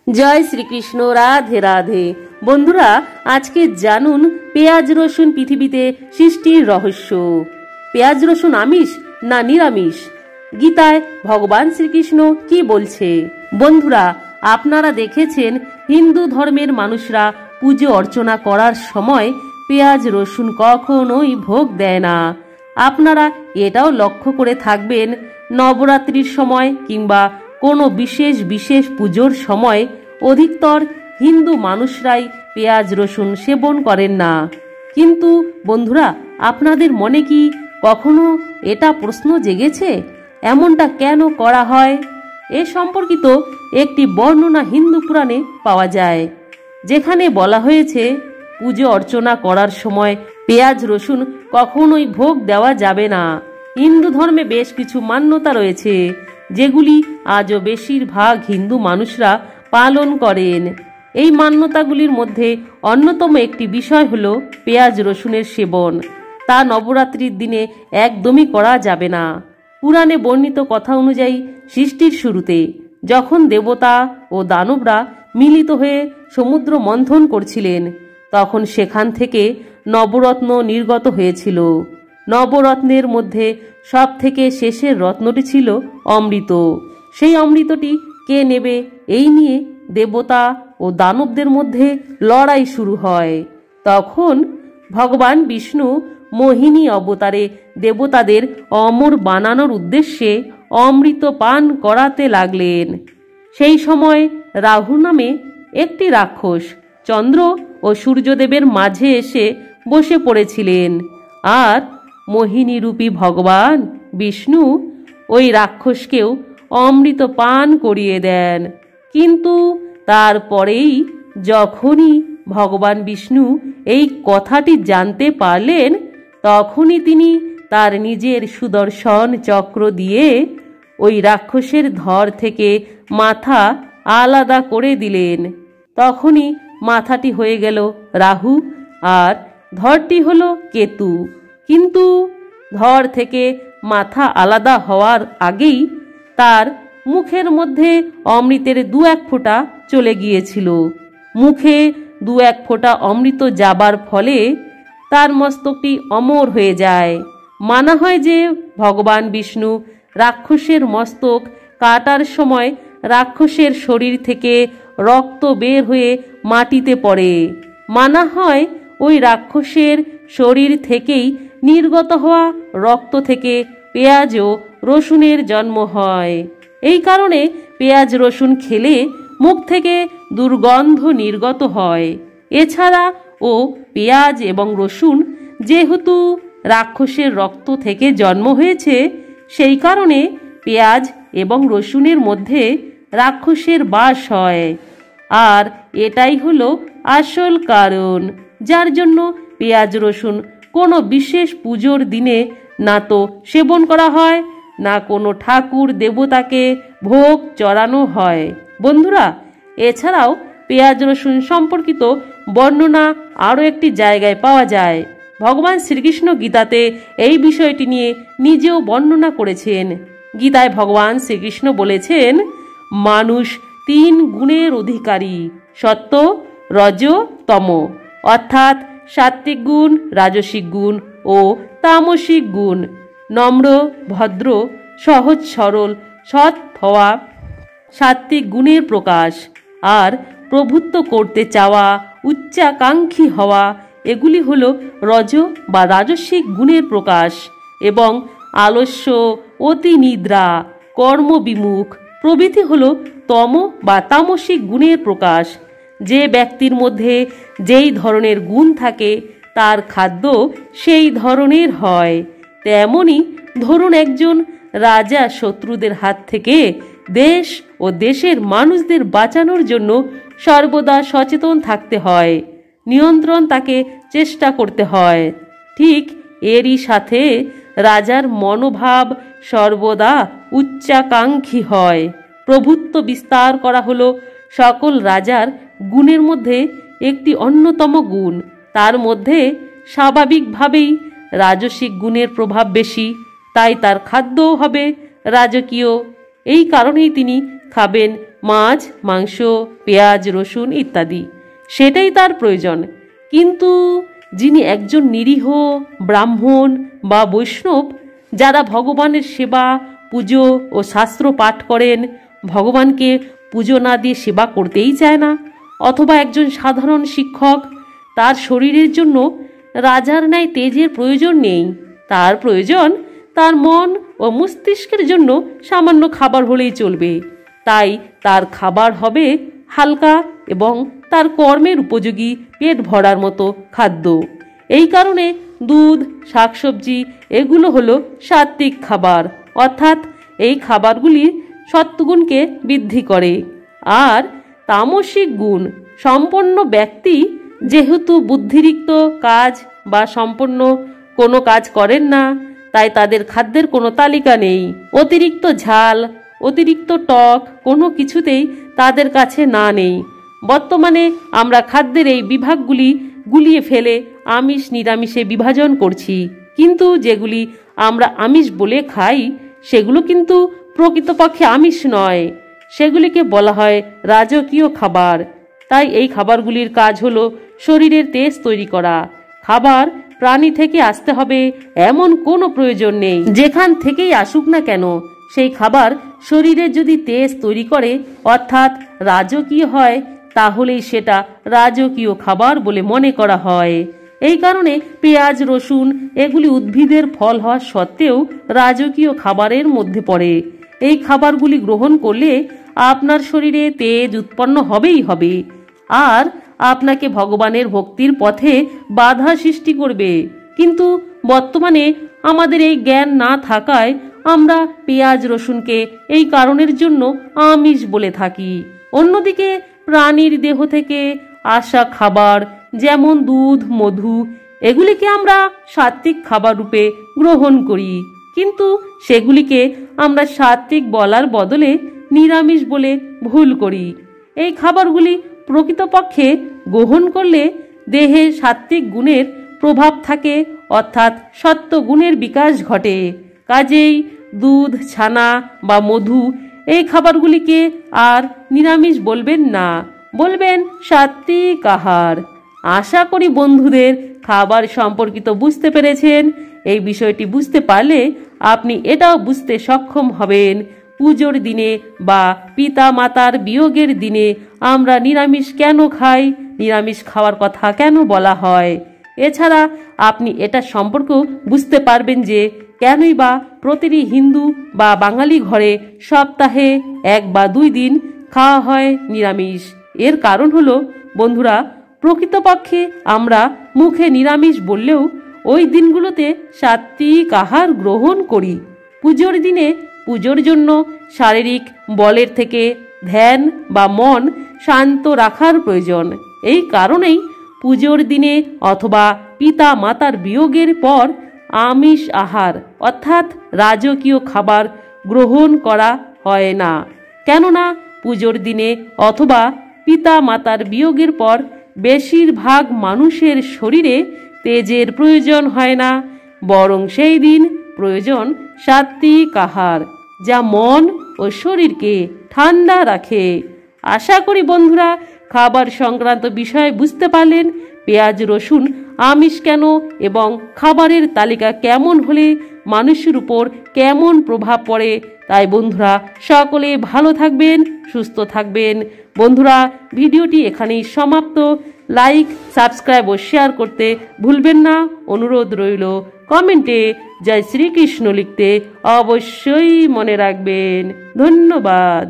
জয় শ্রীকৃষ্ণ। রাধে রাধে। বন্ধুরা, আজকে জানুন পেঁয়াজ রসুন পৃথিবীতে সৃষ্টির রহস্য। পেঁয়াজ রসুন আমিষ না নিরামিষ? গীতায় ভগবান শ্রীকৃষ্ণ কি বলছে? বন্ধুরা, আপনারা দেখেছেন হিন্দু ধর্মের মানুষরা পুজো অর্চনা করার সময় পেঁয়াজ রসুন কখনোই ভোগ দেয় না। আপনারা এটাও লক্ষ্য করে থাকবেন, নবরাত্রির সময় কিংবা কোনো বিশেষ পুজোর সময় অধিকতর হিন্দু মানুষরাই পেঁয়াজ রসুন সেবন করেন না। কিন্তু বন্ধুরা, আপনাদের মনে কি কখনো এটা প্রশ্ন জেগেছে এমনটা কেন করা হয়? এ সম্পর্কিত একটি বর্ণনা হিন্দু পুরাণে পাওয়া যায়, যেখানে বলা হয়েছে পুজো অর্চনা করার সময় পেঁয়াজ রসুন কখনোই ভোগ দেওয়া যাবে না। হিন্দু ধর্মে বেশ কিছু মান্যতা রয়েছে, যেগুলি আজও বেশিরভাগ হিন্দু মানুষরা পালন করেন। এই মান্যতাগুলির মধ্যে অন্যতম একটি বিষয় হলো পেঁয়াজ রসুনের সেবন। তা নবরাত্রির দিনে একদমই করা যাবে না। পুরাণে বর্ণিত কথা অনুযায়ী সৃষ্টির শুরুতে যখন দেবতা ও দানবরা মিলিত হয়ে সমুদ্র মন্থন করছিলেন, তখন সেখান থেকে নবরত্ন নির্গত হয়েছিল। নবরত্নের মধ্যে সব থেকে শেষের রত্নটি ছিল অমৃত। সেই অমৃতটি কে নেবে, এই নিয়ে দেবতা ও দানবদের মধ্যে লড়াই শুরু হয়। তখন ভগবান বিষ্ণু মোহিনী অবতারে দেবতাদের অমর বানানোর উদ্দেশ্যে অমৃত পান করাতে লাগলেন। সেই সময় রাহু নামে একটি রাক্ষস চন্দ্র ও সূর্যদেবের মাঝে এসে বসে পড়েছিলেন, আর মোহিনী রূপী ভগবান বিষ্ণু ওই রাক্ষসকেও অমৃত পান করিয়ে দেন। কিন্তু তারপরেই যখনই ভগবান বিষ্ণু এই কথাটি জানতে পারলেন, তখনই তিনি তার নিজের সুদর্শন চক্র দিয়ে ওই রাক্ষসের ধর থেকে মাথা আলাদা করে দিলেন। তখনই মাথাটি হয়ে গেল রাহু আর ধরটি হলো কেতু। কিন্তু ধর থেকে মাথা আলাদা হওয়ার আগেই তার মুখের মধ্যে অমৃতের 2-1 ফোঁটা চলে গিয়েছিল। মুখে 2-1 ফোঁটা অমৃত যাবার ফলে তার মস্তকটি অমর হয়ে যায়। মানা হয় যে ভগবান বিষ্ণু রাক্ষসের মস্তক কাটার সময় রাক্ষসের শরীর থেকে রক্ত বের হয়ে মাটিতে পড়ে। মানা হয় ওই রাক্ষসের শরীর থেকেই নির্গত হওয়া রক্ত থেকে পেঁয়াজ ও রসুনের জন্ম হয়। এই কারণে পেঁয়াজ রসুন খেলে মুখ থেকে দুর্গন্ধ নির্গত হয়। এছাড়া ও পেঁয়াজ এবং রসুন যেহেতু রাক্ষসের রক্ত থেকে জন্ম হয়েছে, সেই কারণে পেঁয়াজ এবং রসুনের মধ্যে রাক্ষসের বাস হয়। আর এটাই হলো আসল কারণ, যার জন্য পেঁয়াজ রসুন কোনো বিশেষ পুজোর দিনে না তো সেবন করা হয়, না কোনো ঠাকুর দেবতাকে ভোগ চড়ানো হয়। বন্ধুরা, এছাড়াও পেঁয়াজ রসুন সম্পর্কিত বর্ণনা আরও একটি জায়গায় পাওয়া যায়। ভগবান শ্রীকৃষ্ণ গীতাতে এই বিষয়টি নিয়ে নিজেও বর্ণনা করেছেন। গীতায় ভগবান শ্রীকৃষ্ণ বলেছেন, মানুষ 3 গুণের অধিকারী, সত্ত্ব, রজ, তম, অর্থাৎ সাত্ত্বিক গুণ, রাজসিক গুণ ও তামসিক গুণ। নম্র, ভদ্র, সহজ সরল, সৎ হওয়া সাত্ত্বিক গুণের প্রকাশ, আর প্রভুত্ব করতে চাওয়া, উচ্চাকাঙ্ক্ষী হওয়া, এগুলি হলো রজ বা রাজসিক গুণের প্রকাশ। এবং আলস্য, অতি নিদ্রা, কর্মবিমুখ প্রভৃতি হলো তম বা তামসিক গুণের প্রকাশ। যে ব্যক্তির মধ্যে যেই ধরনের গুণ থাকে তার খাদ্য সেই ধরনের হয়। তেমনি ধরুন একজন রাজা শত্রুদের হাত থেকে দেশ ও দেশের মানুষদের বাঁচানোর জন্য সর্বদা সচেতন থাকতে হয়, নিয়ন্ত্রণ তাকে চেষ্টা করতে হয়। ঠিক এরই সাথে রাজার মনোভাব সর্বদা উচ্চাকাঙ্ক্ষী হয়। প্রভুত্ব বিস্তার করা হলো সকল রাজার গুণের মধ্যে একটি অন্যতম গুণ। তার মধ্যে স্বাভাবিকভাবেই রাজসিক গুণের প্রভাব বেশি, তাই তার খাদ্যও হবে রাজকীয়। এই কারণেই তিনি খাবেন মাছ, মাংস, পেঁয়াজ, রসুন ইত্যাদি, সেটাই তার প্রয়োজন। কিন্তু যিনি একজন নিরীহ ব্রাহ্মণ বা বৈষ্ণব, যারা ভগবানের সেবা, পুজো ও শাস্ত্র পাঠ করেন, ভগবানকে পুজো না দিয়ে সেবা করতেই চায় না, অথবা একজন সাধারণ শিক্ষক, তার শরীরের জন্য রাজার ন্যায় তেজের প্রয়োজন নেই। তার প্রয়োজন তার মন ও মস্তিষ্কের জন্য সামান্য খাবার হলেই চলবে। তাই তার খাবার হবে হালকা এবং তার কর্মের উপযোগী, পেট ভরার মতো খাদ্য। এই কারণে দুধ, শাকসবজি এগুলো হলো সাত্ত্বিক খাবার, অর্থাৎ এই খাবারগুলি সত্ত্বগুণকে বৃদ্ধি করে। আর তামসিক গুণ সম্পন্ন ব্যক্তি যেহেতু বুদ্ধিরিক্ত কাজ বা সম্পন্ন কোনো কাজ করেন না, তাই তাদের খাদ্যের কোনো তালিকা নেই। অতিরিক্ত ঝাল, অতিরিক্ত টক কোনো কিছুতেই তাদের কাছে না নেই। বর্তমানে আমরা খাদ্যের এই বিভাগগুলি গুলিয়ে ফেলে আমিষ নিরামিষে বিভাজন করছি, কিন্তু যেগুলি আমরা আমিষ বলে খাই সেগুলো কিন্তু প্রকৃতপক্ষে আমিষ নয়, সেগুলিকে বলা হয় রাজকীয় খাবার। তাই এই খাবারগুলির কাজ হলো শরীরের তেজ তৈরি করা। খাবার প্রাণী থেকে আসতে হবে এমন কোনো প্রয়োজন নেই। যেখান থেকেই আসুক না কেন, সেই খাবার শরীরে যদি তেজ তৈরি করে, অর্থাৎ রাজকীয় হয়, তাহলেই সেটা রাজকীয় খাবার বলে মনে করা হয়। এই কারণে পেঁয়াজ, রসুন এগুলি উদ্ভিদের ফল হওয়া সত্ত্বেও রাজকীয় খাবারের মধ্যে পড়ে। এই খাবারগুলি গ্রহণ করলে আপনার শরীরে তেজ উৎপন্ন হবেই হবে, আর আপনাকে ভগবানের ভক্তির পথে বাধা সৃষ্টি করবে। কিন্তু বর্তমানে আমাদের এই জ্ঞান না থাকায় আমরা পেঁয়াজ, রসুনকে এই কারণের জন্য আমিষ বলে থাকি। অন্যদিকে প্রাণীর দেহ থেকে আসা খাবার যেমন দুধ, মধু এগুলিকে আমরা সাত্ত্বিক খাবার রূপে গ্রহণ করি, কিন্তু সেগুলিকে আমরা সাত্ত্বিক বলার বদলে নিরামিষ বলে ভুল করি। এই খাবারগুলি প্রকৃতপক্ষে গ্রহণ করলে দেহে সাত্ত্বিক গুণের প্রভাব থাকে, অর্থাৎ সত্ত্ব গুণের বিকাশ ঘটে। কাজেই দুধ, ছানা বা মধু এই খাবারগুলিকে আর নিরামিষ বলবেন না, বলবেন সাত্ত্বিক আহার। আশা করি বন্ধুদের খাবার সম্পর্কিত বুঝতে পেরেছেন। এই বিষয়টি বুঝতে পারলে আপনি এটাও বুঝতে সক্ষম হবেন পুজোর দিনে বা পিতা মাতার বিয়োগের দিনে আমরা নিরামিষ কেন খাই, নিরামিষ খাওয়ার কথা কেন বলা হয়। এছাড়া আপনি এটা সম্পর্কেও বুঝতে পারবেন যে কেনই বা প্রতিটি হিন্দু বা বাঙালি ঘরে সপ্তাহে 1 বা 2 দিন খাওয়া হয় নিরামিষ। এর কারণ হলো বন্ধুরা, প্রকৃতপক্ষে আমরা মুখে নিরামিষ বললেও ওই দিনগুলোতে সাত্ত্বিক আহার গ্রহণ করি। পুজোর দিনে পুজোর জন্য শারীরিক বলের থেকে ধ্যান বা মন শান্ত রাখার প্রয়োজন। এই কারণেই পুজোর দিনে অথবা পিতা মাতার বিয়োগের পর আমিষ আহার অর্থাৎ রাজকীয় খাবার গ্রহণ করা হয় না। কেননা পুজোর দিনে অথবা পিতা মাতার বিয়োগের পর বেশিরভাগ মানুষের শরীরে তেজের প্রয়োজন হয় না, বরং সেই দিন প্রয়োজন সাত্ত্বিক আহার, যা মন ও শরীরকে ঠান্ডা রাখে। আশা করি বন্ধুরা খাবার সংক্রান্ত বিষয় বুঝতে পারলেন। পেঁয়াজ, রসুন আমিষ কেন এবং খাবারের তালিকা কেমন হলে মানুষের উপর কেমন প্রভাব পড়ে। তাই বন্ধুরা সকলে ভালো থাকবেন, সুস্থ থাকবেন। বন্ধুরা ভিডিওটি এখানেই সমাপ্ত। লাইক, সাবস্ক্রাইব ও শেয়ার করতে ভুলবেন না। অনুরোধ রইল কমেন্টে জয় শ্রীকৃষ্ণ লিখতে অবশ্যই মনে রাখবেন। ধন্যবাদ।